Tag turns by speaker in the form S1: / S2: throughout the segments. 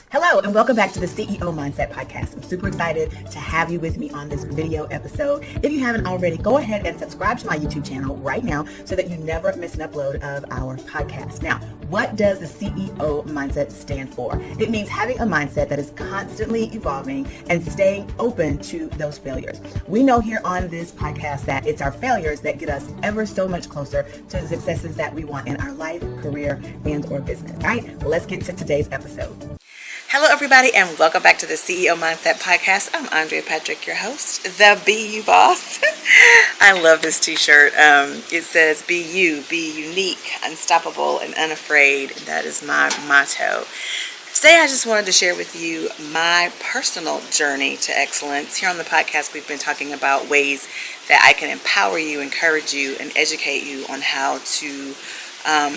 S1: Hello, and welcome back to the CEO Mindset Podcast. I'm super excited to have you with me on this video episode. If you haven't already, go ahead and subscribe to my YouTube channel right now so that you never miss an upload of our podcast. Now, what does the CEO Mindset stand for? It means having a mindset that is constantly evolving and staying open to those failures. We know here on this podcast that it's our failures that get us ever so much closer to the successes that we want in our life, career, and or business. All right, well, let's get to today's episode. Hello, everybody, and welcome back to the CEO Mindset Podcast. I'm Andrea Patrick, your host, the Be You Boss. I love this t-shirt. It says, be you, be unique, unstoppable, and unafraid. That is my motto. Today, I just wanted to share with you my personal journey to excellence. Here on the podcast, we've been talking about ways that I can empower you, encourage you, and educate you on how to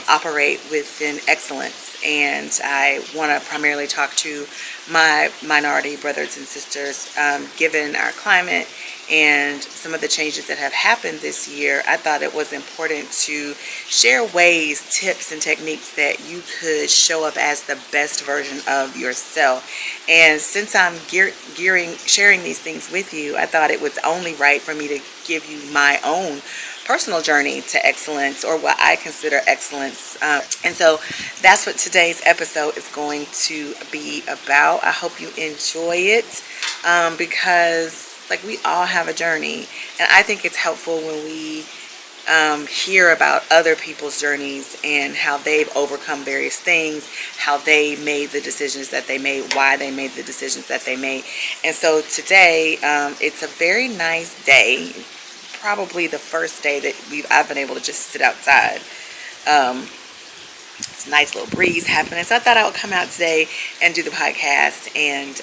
S1: operate within excellence. And I want to primarily talk to my minority brothers and sisters. Given our climate and some of the changes that have happened this year, I thought it was important to share ways, tips, and techniques that you could show up as the best version of yourself. And since I'm sharing these things with you, I thought it was only right for me to give you my own personal journey to excellence, or what I consider excellence. And so that's what today's episode is going to be about. I hope you enjoy it because we all have a journey, and I think it's helpful when we hear about other people's journeys and how they've overcome various things, how they made the decisions that they made, why they made the decisions that they made. And so today, it's a very nice day. Probably the first day that I've been able to just sit outside. It's a nice little breeze happening. So I thought I would come out today and do the podcast and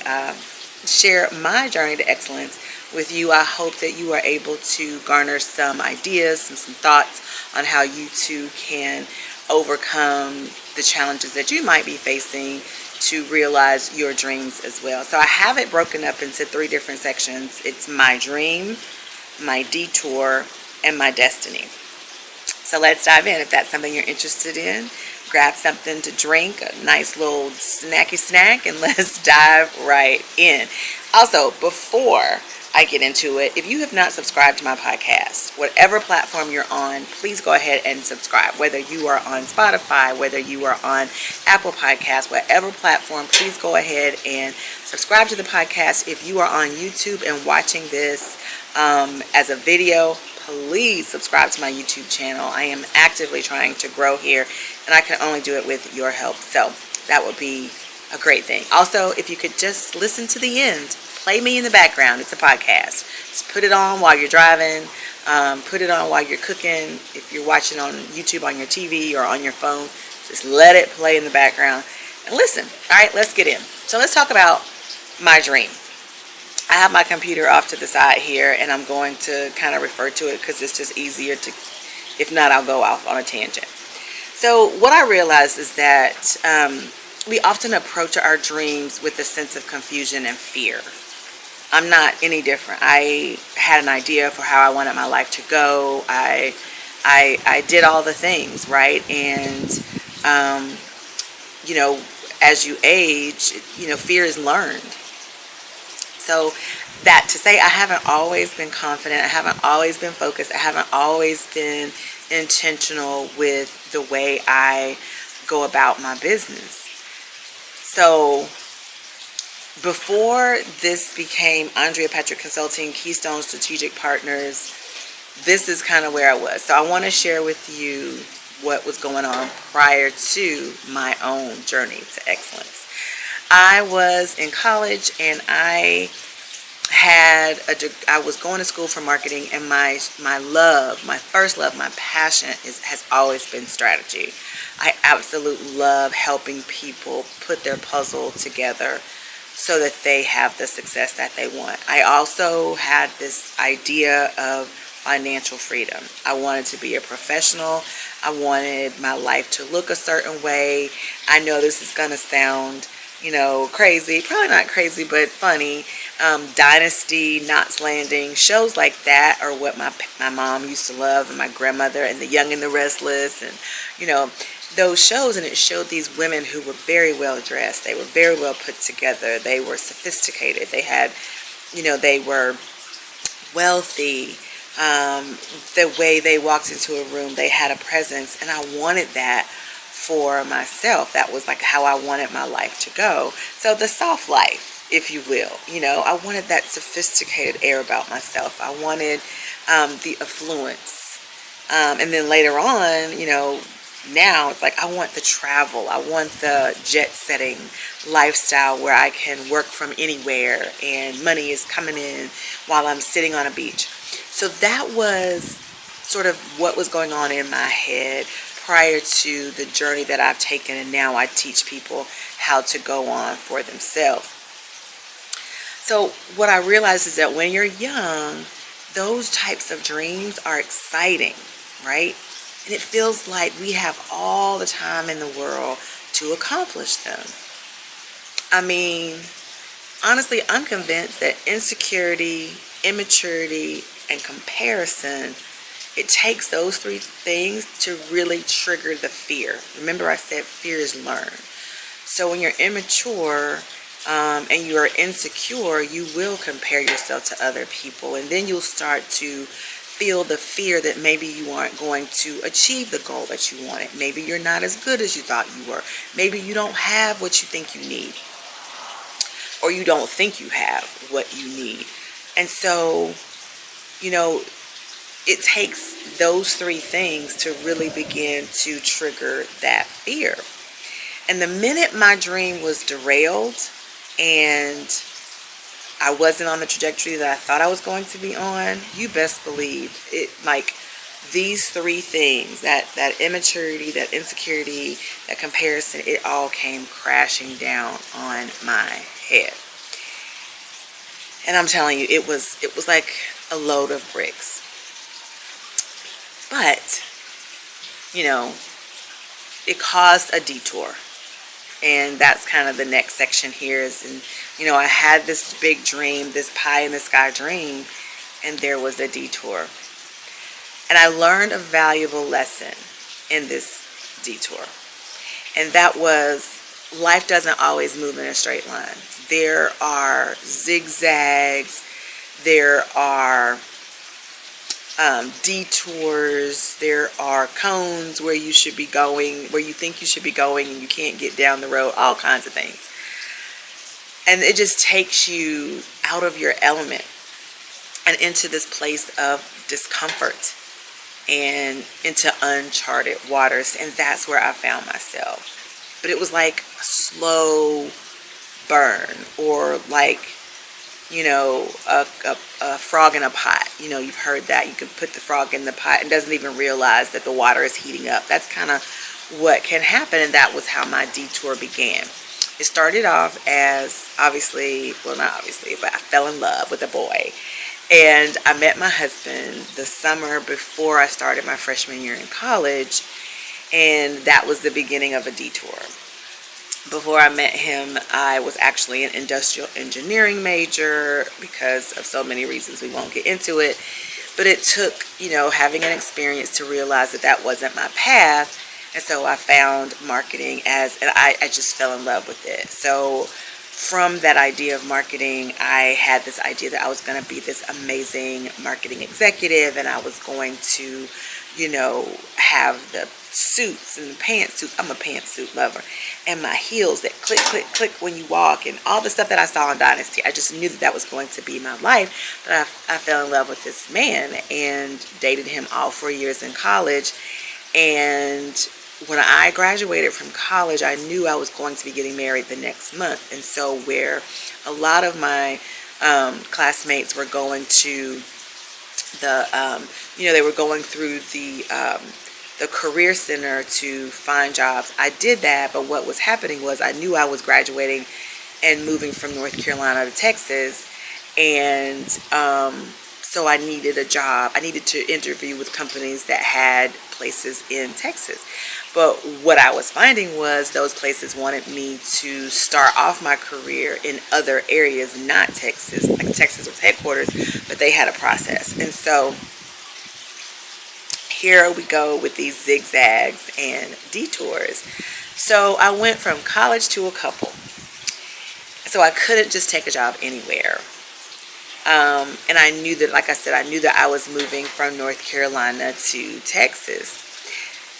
S1: share my journey to excellence with you. I hope that you are able to garner some ideas and some thoughts on how you too can overcome the challenges that you might be facing to realize your dreams as well. So I have it broken up into 3 different sections. It's my dream, my detour, and my destiny. So let's dive in. If that's something you're interested in, grab something to drink, a nice little snacky snack, and let's dive right in. Also, before I get into it, if you have not subscribed to my podcast, whatever platform you're on, please go ahead and subscribe. Whether you are on Spotify, whether you are on Apple Podcasts, whatever platform, please go ahead and subscribe to the podcast. If you are on YouTube and watching this as a video, please subscribe to my YouTube channel. I am actively trying to grow here, and I can only do it with your help. So that would be a great thing. Also, if you could just listen to the end, play me in the background. It's a podcast. Just put it on while you're driving. Put it on while you're cooking. If you're watching on YouTube on your TV or on your phone, just let it play in the background and listen. All right, let's get in. So let's talk about my dream. I have my computer off to the side here, and I'm going to kind of refer to it because it's just easier to, if not, I'll go off on a tangent. So what I realized is that we often approach our dreams with a sense of confusion and fear. I'm not any different. I had an idea for how I wanted my life to go. I did all the things, right? And, as you age, fear is learned. So that to say, I haven't always been confident. I haven't always been focused. I haven't always been intentional with the way I go about my business. So before this became Andrea Patrick Consulting, Keystone Strategic Partners, this is kind of where I was. So I want to share with you what was going on prior to my own journey to excellence. I was in college, and I was going to school for marketing, and my first love, my passion has always been strategy. I absolutely love helping people put their puzzle together so that they have the success that they want. I also had this idea of financial freedom. I wanted to be a professional. I wanted my life to look a certain way. I know this is going to sound crazy, probably not crazy, but funny. Dynasty, Knots Landing, shows like that are what my mom used to love, and my grandmother, and The Young and the Restless, and those shows, and it showed these women who were very well dressed. They were very well put together. They were sophisticated. They had, they were wealthy. The way they walked into a room, they had a presence, and I wanted that for myself. That was like how I wanted my life to go. So the soft life, if you will, I wanted that sophisticated air about myself. I wanted the affluence. And then later on, now it's like I want the travel. I want the jet setting lifestyle where I can work from anywhere and money is coming in while I'm sitting on a beach. So that was sort of what was going on in my head prior to the journey that I've taken, and now I teach people how to go on for themselves. So what I realized is that when you're young, those types of dreams are exciting, right? And it feels like we have all the time in the world to accomplish them. I mean, honestly, I'm convinced that insecurity, immaturity, and comparison, it takes those three things to really trigger the fear. Remember I said fear is learned. So when you're immature and you are insecure, you will compare yourself to other people, and then you'll start to feel the fear that maybe you aren't going to achieve the goal that you wanted. Maybe you're not as good as you thought you were. Maybe you don't have what you think you need, or you don't think you have what you need. And so, it takes those three things to really begin to trigger that fear. And the minute my dream was derailed and I wasn't on the trajectory that I thought I was going to be on, you best believe it, like these three things, that immaturity, that insecurity, that comparison, it all came crashing down on my head. And I'm telling you, it was like a load of bricks. But, it caused a detour. And that's kind of the next section here is, and, I had this big dream, this pie in the sky dream, and there was a detour. And I learned a valuable lesson in this detour. And that was, life doesn't always move in a straight line. There are zigzags, there are detours, there are cones where you should be going, where you think you should be going and you can't get down the road, all kinds of things. And it just takes you out of your element and into this place of discomfort and into uncharted waters. And that's where I found myself. But it was like a slow burn, or like, a frog in a pot. You've heard that. You can put the frog in the pot and doesn't even realize that the water is heating up. That's kind of what can happen, and that was how my detour began. It started off as, not obviously, but I fell in love with a boy. And I met my husband the summer before I started my freshman year in college, and that was the beginning of a detour. Before I met him, I was actually an industrial engineering major because of so many reasons. We won't get into it. But it took, having an experience to realize that that wasn't my path. And so I found marketing and I just fell in love with it. So from that idea of marketing, I had this idea that I was going to be this amazing marketing executive, and I was going to, have the suits and the pantsuits. I'm a pantsuit lover. And my heels that click, click, click when you walk, and all the stuff that I saw on Dynasty. I just knew that that was going to be my life. But I fell in love with this man and dated him all 4 years in college. And when I graduated from college, I knew I was going to be getting married the next month. And so where a lot of my classmates were going to they were going through the career center to find jobs. I did that, but what was happening was I knew I was graduating and moving from North Carolina to Texas, and so I needed a job. I needed to interview with companies that had places in Texas. But what I was finding was those places wanted me to start off my career in other areas, not Texas. Like Texas was headquarters, but they had a process. And so here we go with these zigzags and detours. So I went from college to a couple. So I couldn't just take a job anywhere. And I knew that, like I said, I knew that I was moving from North Carolina to Texas.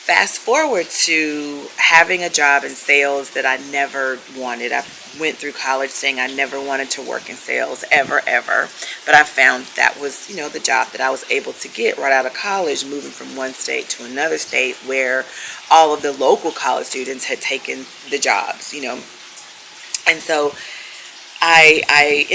S1: Fast forward to having a job in sales that I never wanted. I went through college saying I never wanted to work in sales ever. But I found that was, the job that I was able to get right out of college, moving from one state to another state where all of the local college students had taken the jobs, And so I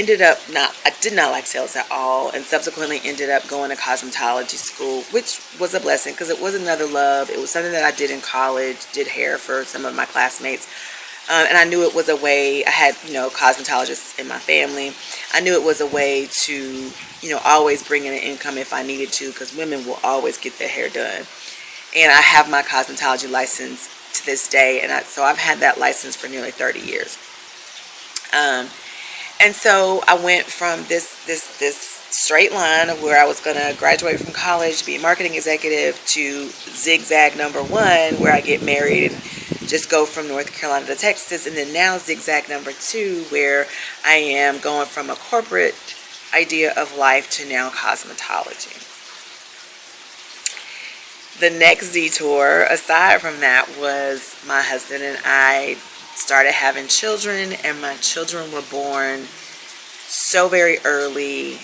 S1: did not like sales at all, and subsequently ended up going to cosmetology school, which was a blessing because it was another love. It was something that I did in college, did hair for some of my classmates. And I knew it was a way, I had, cosmetologists in my family. I knew it was a way to, always bring in an income if I needed to, because women will always get their hair done. And I have my cosmetology license to this day, and so I've had that license for nearly 30 years. And so I went from this straight line of where I was going to graduate from college, be a marketing executive, to zigzag number 1, where I get married and just go from North Carolina to Texas, and then now zigzag number 2, where I am going from a corporate idea of life to now cosmetology. The next detour, aside from that, was my husband and I started having children, and my children were born so very early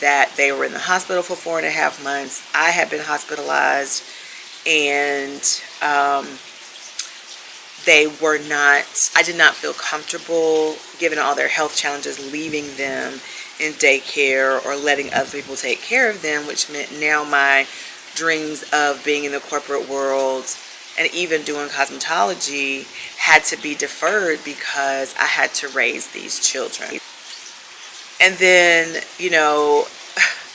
S1: that they were in the hospital for 4.5 months. I had been hospitalized, and I did not feel comfortable, given all their health challenges, leaving them in daycare or letting other people take care of them, which meant now my dreams of being in the corporate world and even doing cosmetology had to be deferred because I had to raise these children. And then,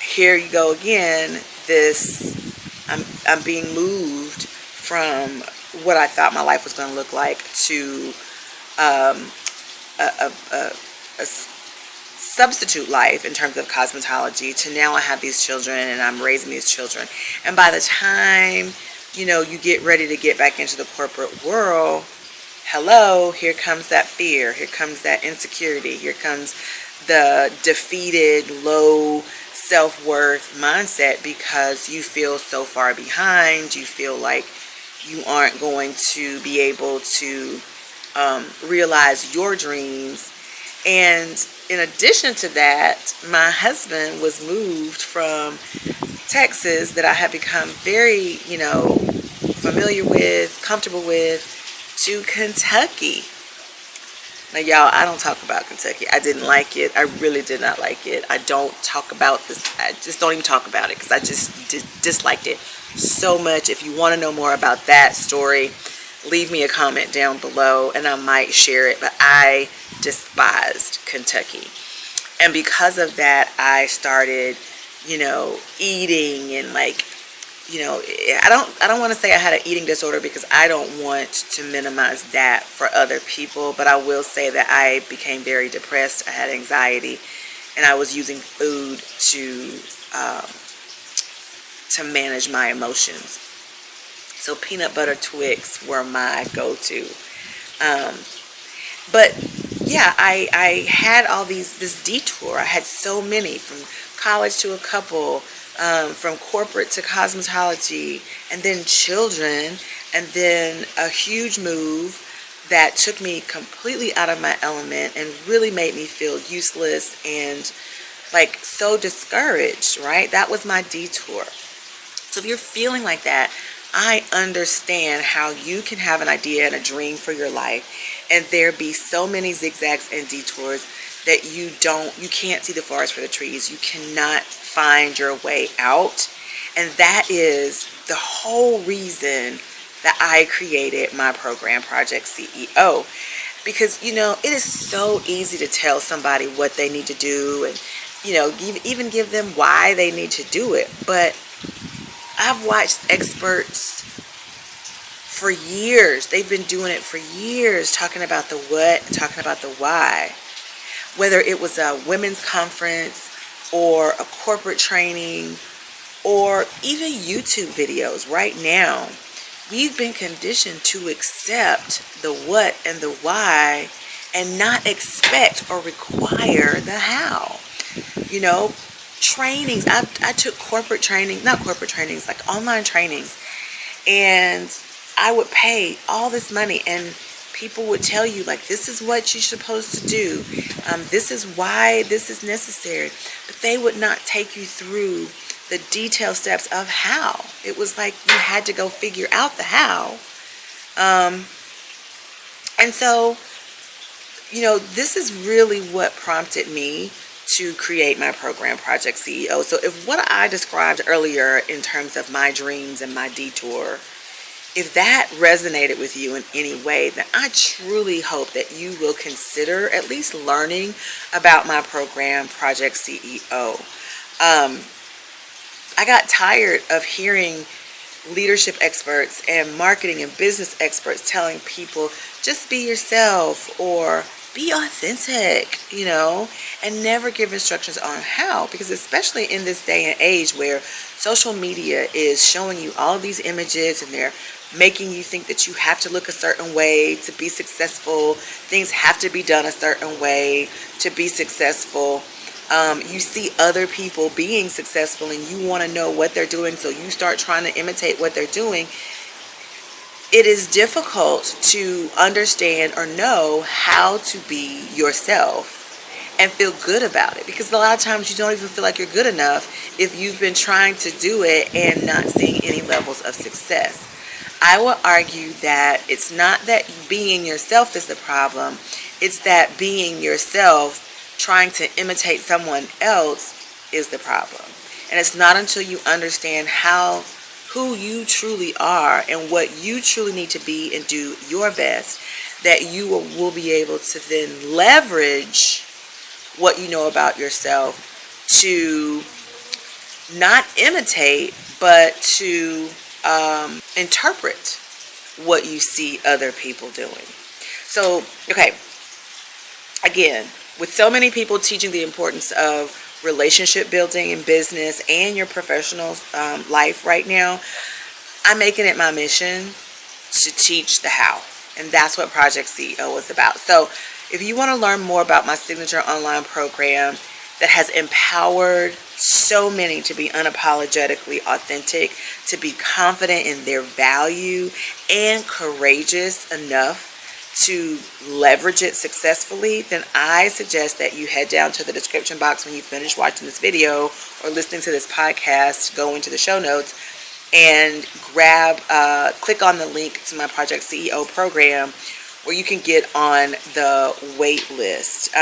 S1: here you go again, I'm being moved from what I thought my life was going to look like to a substitute life in terms of cosmetology, to now I have these children and I'm raising these children. And by the time you get ready to get back into the corporate world, hello, here comes that fear, here comes that insecurity, here comes the defeated, low self-worth mindset because you feel so far behind. You feel like you aren't going to be able to realize your dreams. And in addition to that, my husband was moved from Texas, that I had become very, familiar with, comfortable with, to Kentucky. Now, y'all, I don't talk about Kentucky. I didn't like it. I really did not like it. I don't talk about this. I just don't even talk about it because I just disliked it so much. If you want to know more about that story, leave me a comment down below and I might share it. But I despised Kentucky. And because of that, I started, eating and I don't want to say I had an eating disorder because I don't want to minimize that for other people, but I will say that I became very depressed. I had anxiety, and I was using food to manage my emotions. So peanut butter Twix were my go-to. But yeah, I had all this detour. I had so many, from college to a couple, from corporate to cosmetology, and then children, and then a huge move that took me completely out of my element and really made me feel useless and so discouraged, right? That was my detour. So if you're feeling like that, I understand how you can have an idea and a dream for your life, and there be so many zigzags and detours that you can't see the forest for the trees. You cannot find your way out. And that is the whole reason that I created my program, Project CEO. Because, it is so easy to tell somebody what they need to do and, even give them why they need to do it. But I've watched experts for years. They've been doing it for years, talking about the what, talking about the why. Whether it was a women's conference or a corporate training or even YouTube videos. Right now, we've been conditioned to accept the what and the why and not expect or require the how. You know, trainings. I took corporate training, not corporate trainings, like online trainings. And I would pay all this money and people would tell you, like, this is what you're supposed to do. This is why this is necessary. But they would not take you through the detailed steps of how. It was like you had to go figure out the how. And so, you know, this is really what prompted me to create my program, Project CEO. So if what I described earlier in terms of my dreams and my detour, if that resonated with you in any way, then I truly hope that you will consider at least learning about my program, Project CEO. I got tired of hearing leadership experts and marketing and business experts telling people, just be yourself or be authentic, you know, and never give instructions on how, because especially in this day and age where social media is showing you all of these images and they're making you think that you have to look a certain way to be successful. Things have to be done a certain way to be successful. You see other people being successful and you want to know what they're doing, so you start trying to imitate what they're doing. It is difficult to understand or know how to be yourself and feel good about it, because a lot of times you don't even feel like you're good enough if you've been trying to do it and not seeing any levels of success. I will argue that it's not that being yourself is the problem, it's that being yourself trying to imitate someone else is the problem. And it's not until you understand who you truly are and what you truly need to be and do your best that you will be able to then leverage what you know about yourself to not imitate, but to interpret what you see other people doing. So, okay, again, with so many people teaching the importance of relationship building in business and your professional life right now, I'm making it my mission to teach the how. And that's what Project CEO is about. So if you want to learn more about my signature online program that has empowered so many to be unapologetically authentic, to be confident in their value and courageous enough to leverage it successfully, then I suggest that you head down to the description box when you finish watching this video or listening to this podcast, go into the show notes and click on the link to my Project CEO program where you can get on the wait list.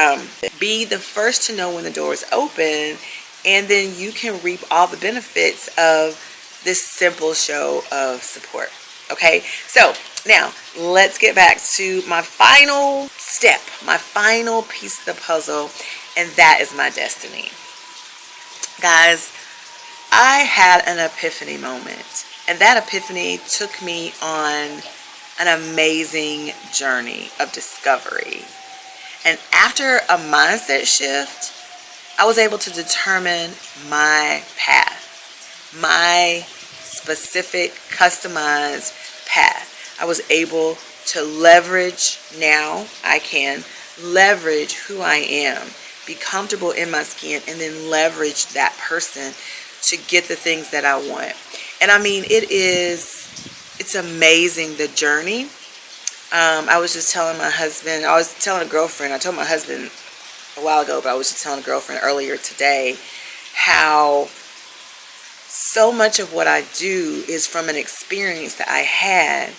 S1: Be the first to know when the doors open, and then you can reap all the benefits of this simple show of support. Okay, so now let's get back to my final step, my final piece of the puzzle, and that is my destiny. Guys, I had an epiphany moment, and that epiphany took me on an amazing journey of discovery. And after a mindset shift, I was able to determine my path, my specific, customized path. I was able to leverage, now I can leverage who I am, be comfortable in my skin, and then leverage that person to get the things that I want. And I mean, it's amazing, the journey. I was just telling my husband, I was telling a girlfriend, I told my husband a while ago, but I was just telling a girlfriend earlier today how so much of what I do is from an experience that I had,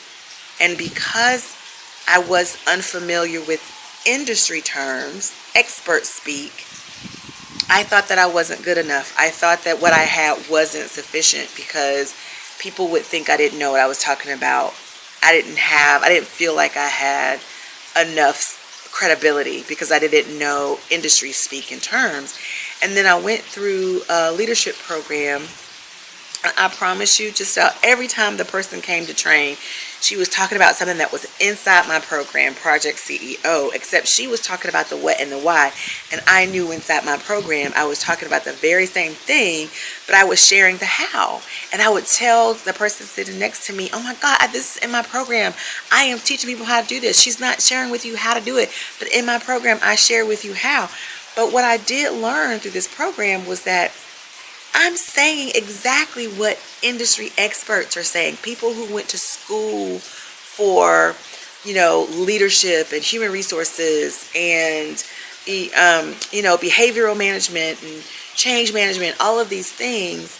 S1: and because I was unfamiliar with industry terms, expert speak, I thought that I wasn't good enough. I thought that what I had wasn't sufficient because people would think I didn't know what I was talking about. I didn't feel like I had enough credibility because I didn't know industry speak in terms. And then I went through a leadership program I promise you, just every time the person came to train, she was talking about something that was inside my program, Project CEO, except she was talking about the what and the why. And I knew inside my program, I was talking about the very same thing, but I was sharing the how. And I would tell the person sitting next to me, oh my God, this is in my program. I am teaching people how to do this. She's not sharing with you how to do it, but in my program, I share with you how. But what I did learn through this program was that I'm saying exactly what industry experts are saying. People who went to school for, leadership and human resources and, behavioral management and change management, all of these things.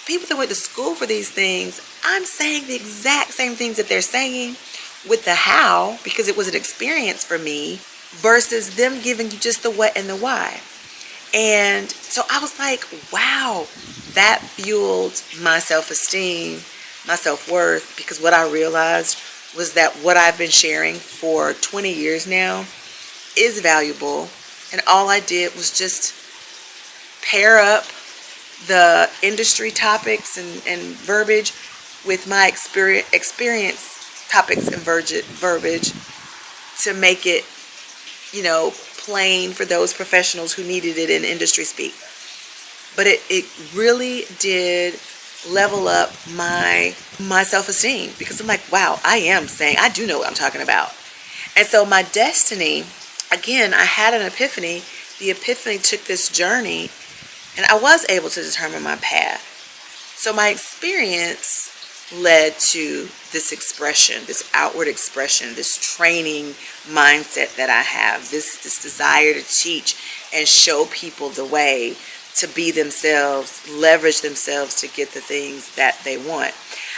S1: People that went to school for these things, I'm saying the exact same things that they're saying with the how, because it was an experience for me, versus them giving you just the what and the why. And so I was like, wow, that fueled my self-esteem, my self-worth, because what I realized was that what I've been sharing for 20 years now is valuable. And all I did was just pair up the industry topics and verbiage with my experience topics and verbiage to make it, plain for those professionals who needed it in industry speak. But it really did level up my self-esteem, because I'm like, wow, I do know what I'm talking about. And so my destiny, again, I had an epiphany. The epiphany took this journey, and I was able to determine my path. So my experience led to this expression, this outward expression, this training mindset that I have, this desire to teach and show people the way to be themselves, leverage themselves to get the things that they want.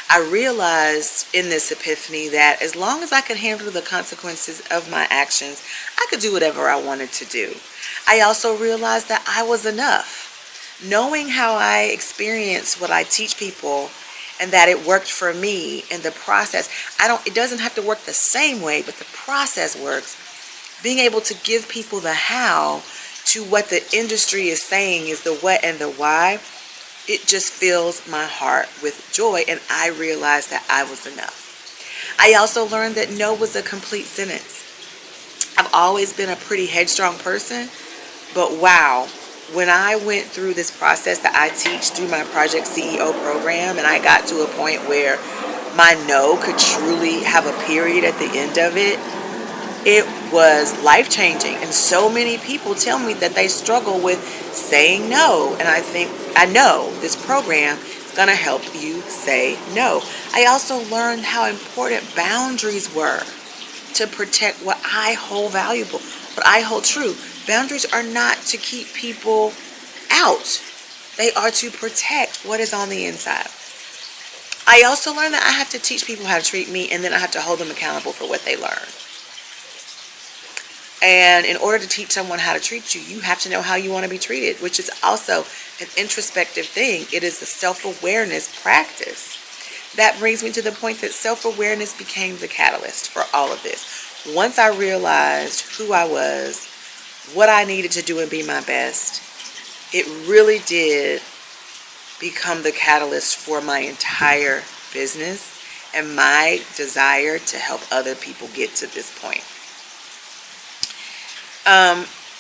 S1: I realized in this epiphany that as long as I could handle the consequences of my actions, I could do whatever I wanted to do. I also realized that I was enough. Knowing how I experience what I teach people, and that it worked for me in the process. It doesn't have to work the same way, but the process works. Being able to give people the how to what the industry is saying is the what and the why, it just fills my heart with joy, and I realized that I was enough. I also learned that no was a complete sentence. I've always been a pretty headstrong person, but wow, when I went through this process that I teach through my Project CEO program, and I got to a point where my no could truly have a period at the end of it, it was life-changing. And so many people tell me that they struggle with saying no. And I know this program is going to help you say no. I also learned how important boundaries were to protect what I hold valuable, what I hold true. Boundaries are not to keep people out. They are to protect what is on the inside. I also learned that I have to teach people how to treat me, and then I have to hold them accountable for what they learn. And in order to teach someone how to treat you, you have to know how you want to be treated, which is also an introspective thing. It is a self-awareness practice. That brings me to the point that self-awareness became the catalyst for all of this. Once I realized who I was, what I needed to do and be my best, it really did become the catalyst for my entire business and my desire to help other people get to this point.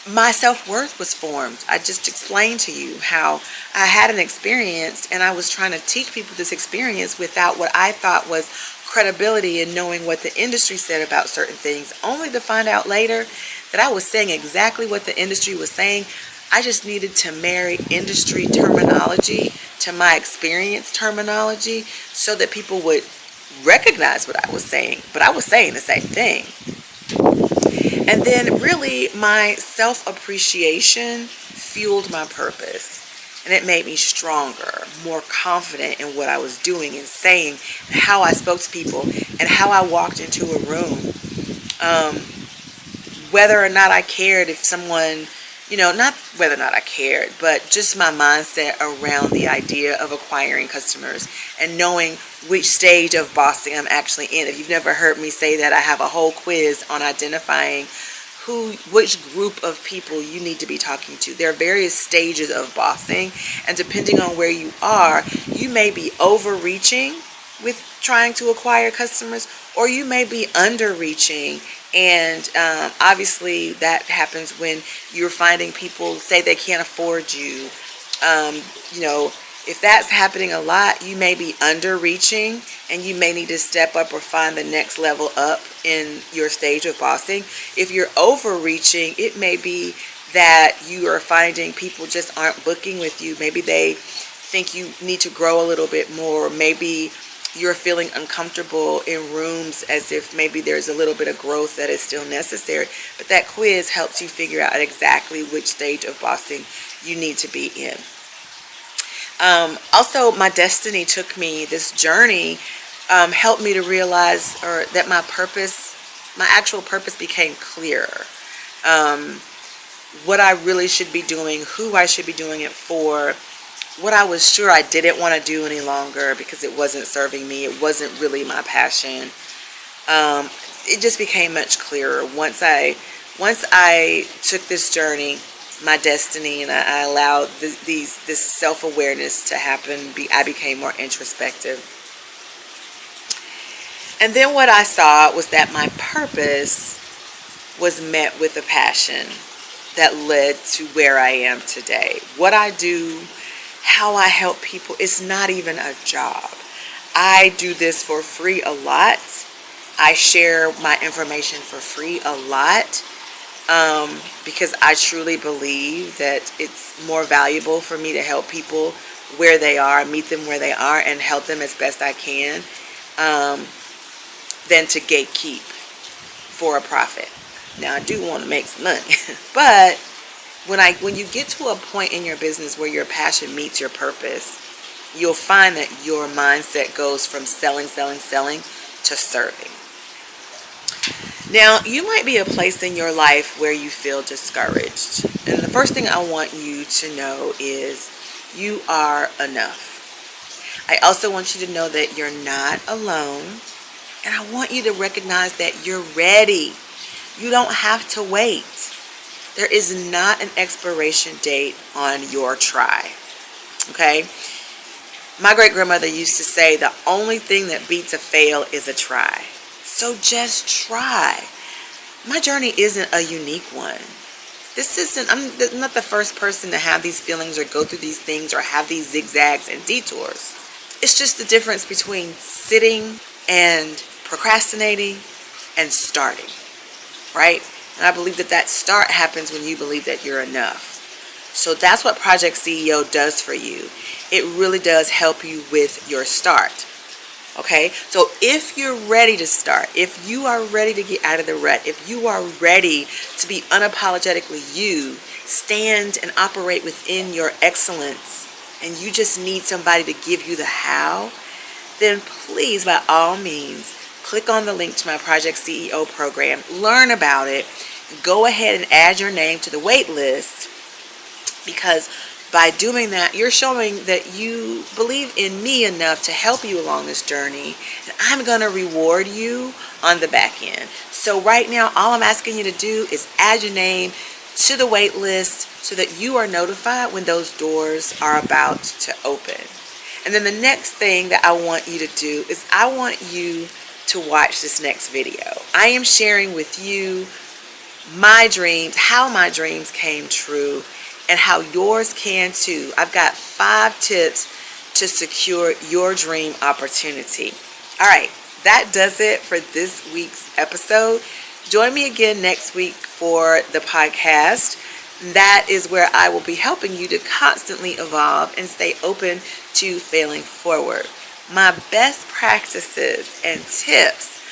S1: My self-worth was formed. I just explained to you how I had an experience, and I was trying to teach people this experience without what I thought was credibility in knowing what the industry said about certain things, only to find out later that I was saying exactly what the industry was saying. I just needed to marry industry terminology to my experience terminology so that people would recognize what I was saying, but I was saying the same thing. And then really my self-appreciation fueled my purpose, and it made me stronger, more confident in what I was doing and saying, and how I spoke to people, and how I walked into a room. Whether or not I cared if someone, not whether or not I cared, but just my mindset around the idea of acquiring customers and knowing which stage of bossing I'm actually in. If you've never heard me say that, I have a whole quiz on identifying which group of people you need to be talking to. There are various stages of bossing, and depending on where you are, you may be overreaching with trying to acquire customers, or you may be underreaching. And obviously that happens when you're finding people say they can't afford you. If that's happening a lot, you may be underreaching, and you may need to step up or find the next level up in your stage of bossing. If you're overreaching, it may be that you are finding people just aren't booking with you. Maybe they think you need to grow a little bit more. Maybe you're feeling uncomfortable in rooms as if maybe there's a little bit of growth that is still necessary. But that quiz helps you figure out exactly which stage of bossing you need to be in. Also, my destiny took me, this journey helped me to realize that my actual purpose became clearer. What I really should be doing, who I should be doing it for, what I was sure I didn't want to do any longer because it wasn't serving me. It wasn't really my passion. It just became much clearer once I took this journey, my destiny, and I allowed this self-awareness to happen. I became more introspective. And then what I saw was that my purpose was met with a passion that led to where I am today. What I do, how I help people, it's not even a job. I do this for free a lot. I share my information for free a lot. Because I truly believe that it's more valuable for me to help people where they are, meet them where they are, and help them as best I can, than to gatekeep for a profit. Now, I do want to make some money, but when you get to a point in your business where your passion meets your purpose, you'll find that your mindset goes from selling to serving. Now, you might be a place in your life where you feel discouraged. And the first thing I want you to know is you are enough. I also want you to know that you're not alone. And I want you to recognize that you're ready. You don't have to wait. There is not an expiration date on your try. Okay? My great-grandmother used to say the only thing that beats a fail is a try. So just try. My journey isn't a unique one. I'm not the first person to have these feelings or go through these things or have these zigzags and detours. It's just the difference between sitting and procrastinating and starting, right? And I believe that start happens when you believe that you're enough. So that's what Project CEO does for you. It really does help you with your start. Okay, so if you're ready to start, if you are ready to get out of the rut, if you are ready to be unapologetically you, stand and operate within your excellence, and you just need somebody to give you the how, then please, by all means, click on the link to my Project CEO program, learn about it, go ahead and add your name to the wait list, because by doing that, you're showing that you believe in me enough to help you along this journey, and I'm going to reward you on the back end. So right now, all I'm asking you to do is add your name to the wait list so that you are notified when those doors are about to open. And then the next thing that I want you to do is I want you to watch this next video. I am sharing with you my dreams, how my dreams came true, and how yours can too. I've got 5 tips to secure your dream opportunity. All right, that does it for this week's episode. Join me again next week for the podcast. That is where I will be helping you to constantly evolve and stay open to failing forward. My best practices and tips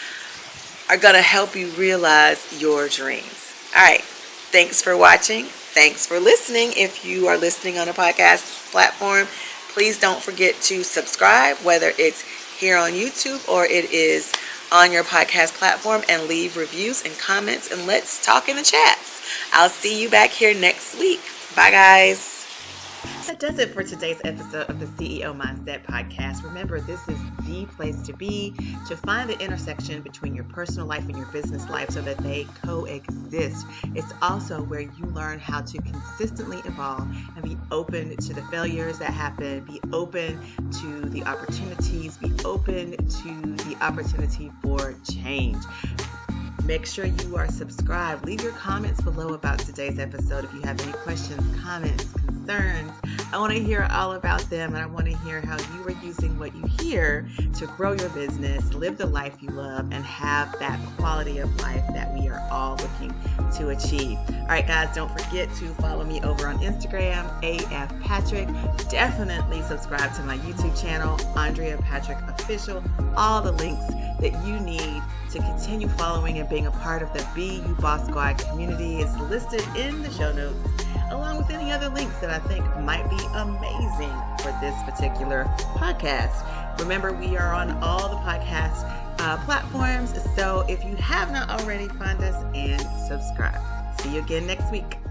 S1: are going to help you realize your dreams. All right, thanks for watching. Thanks for listening. If you are listening on a podcast platform, please don't forget to subscribe, whether it's here on YouTube or it is on your podcast platform, and leave reviews and comments, and let's talk in the chats. I'll see you back here next week. Bye, guys. That does it for today's episode of the CEO Mindset Podcast. Remember, this is the place to be to find the intersection between your personal life and your business life so that they coexist. It's also where you learn how to consistently evolve and be open to the failures that happen, be open to the opportunities, be open to the opportunity for change. Make sure you are subscribed. Leave your comments below about today's episode if you have any questions, comments, concerns. I want to hear all about them, and I want to hear how you are using what you hear to grow your business, live the life you love, and have that quality of life that we are all looking to achieve. All right, guys, don't forget to follow me over on Instagram, AF Patrick. Definitely subscribe to my YouTube channel, Andrea Patrick Official. All the links that you need to continue following and being a part of the Be You Boss Squad community is listed in the show notes, along with any other links that I think might be amazing for this particular podcast. Remember, we are on all the podcast platforms, so if you have not already, find us and subscribe. See you again next week.